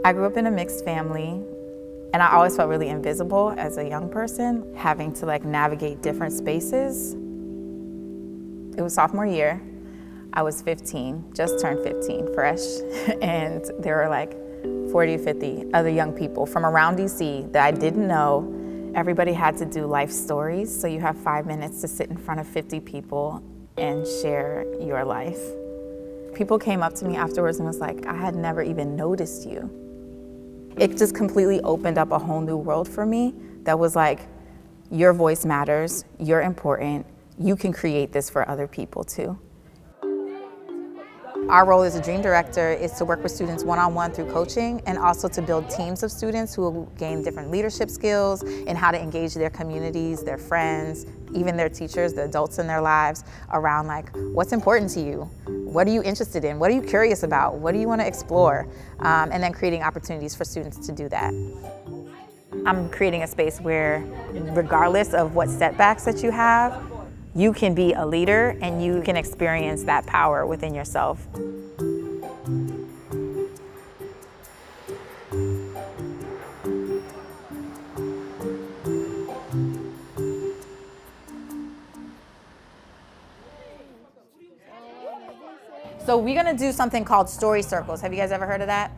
I grew up in a mixed family, and I always felt really invisible as a young person, having to navigate different spaces. It was sophomore year. I was 15, just turned 15, fresh, and there were 40 or 50 other young people from around DC that I didn't know. Everybody had to do life stories, so you have 5 minutes to sit in front of 50 people and share your life. People came up to me afterwards and was like, I had never even noticed you. It just completely opened up a whole new world for me that was like, your voice matters, you're important, you can create this for other people too. Our role as a Dream Director is to work with students one-on-one through coaching, and also to build teams of students who will gain different leadership skills and how to engage their communities, their friends, even their teachers, the adults in their lives, around what's important to you? What are you interested in? What are you curious about? What do you want to explore? And then creating opportunities for students to do that. I'm creating a space where, regardless of what setbacks that you have, you can be a leader and you can experience that power within yourself. So we're gonna do something called story circles. Have you guys ever heard of that?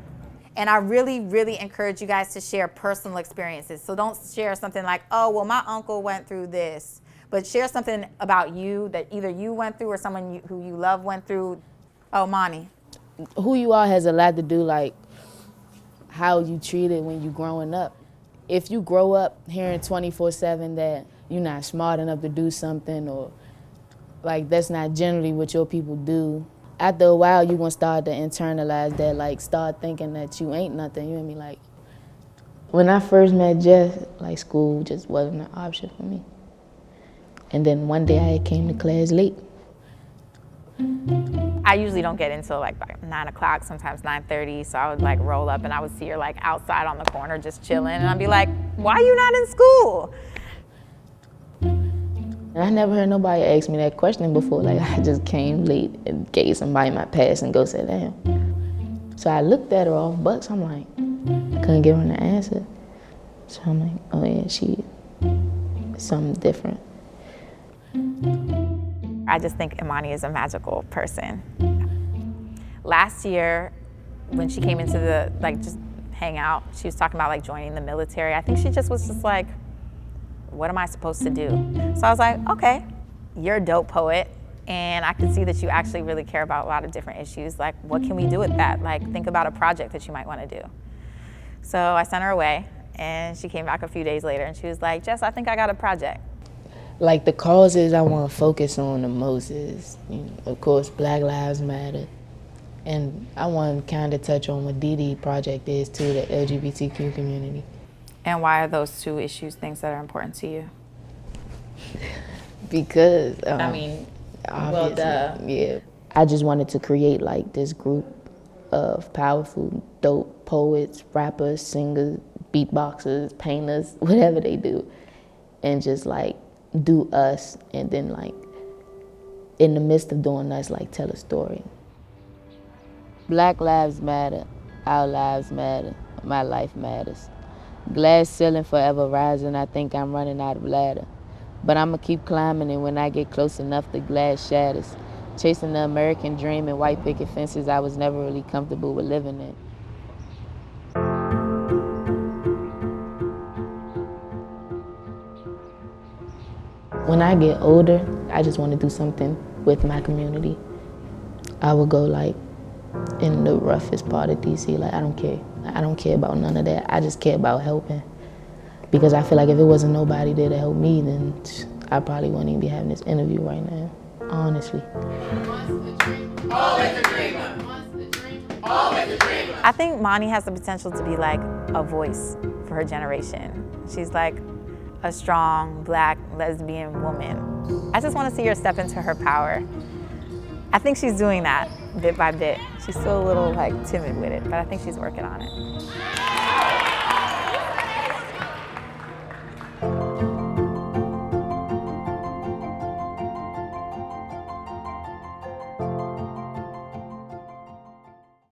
And I really, really encourage you guys to share personal experiences. So don't share something like, oh, well, my uncle went through this. But share something about you that either you went through or someone who you love went through. Oh, Emauni. Who you are has a lot to do how you treated when you growing up. If you grow up hearing 24/7 that you're not smart enough to do something, or that's not generally what your people do, after a while you're gonna start to internalize that, start thinking that you ain't nothing, you know what I mean? When I first met Jeff, school just wasn't an option for me. And then one day I came to class late. I usually don't get until by 9 o'clock, sometimes 9:30, so I would roll up and I would see her outside on the corner just chilling, and I'd be like, why are you not in school? And I never heard nobody ask me that question before. I just came late and gave somebody my pass and go sit down. So I looked at her off bucks, I'm like, I couldn't give her an answer. So I'm like, oh yeah, she is something different. I just think Emauni is a magical person. Last year, when she came into the, just hang out, she was talking about joining the military. I think she just was like, what am I supposed to do? So I was like, okay, you're a dope poet, and I can see that you actually really care about a lot of different issues. What can we do with that? Think about a project that you might want to do. So I sent her away, and she came back a few days later, and she was like, Jess, I think I got a project. The causes I want to focus on the most is, of course, Black Lives Matter. And I want to kind of touch on what Dee project is too, the LGBTQ community. And why are those two issues things that are important to you? Because, obviously, yeah. I just wanted to create this group of powerful, dope poets, rappers, singers, beatboxers, painters, whatever they do. And just do us, and then in the midst of doing us, tell a story. Black lives matter, our lives matter, my life matters. Glass ceiling forever rising, I think I'm running out of ladder. But I'ma keep climbing, and when I get close enough, the glass shatters. Chasing the American dream and white picket fences I was never really comfortable with living in. When I get older, I just want to do something with my community. I would go in the roughest part of DC. I don't care. I don't care about none of that. I just care about helping. Because I feel if it wasn't nobody there to help me, then I probably wouldn't even be having this interview right now, honestly. Always a dreamer. Always a dreamer. I think Emauni has the potential to be a voice for her generation. She's a strong Black lesbian woman. I just want to see her step into her power. I think she's doing that bit by bit. She's still a little timid with it, but I think she's working on it.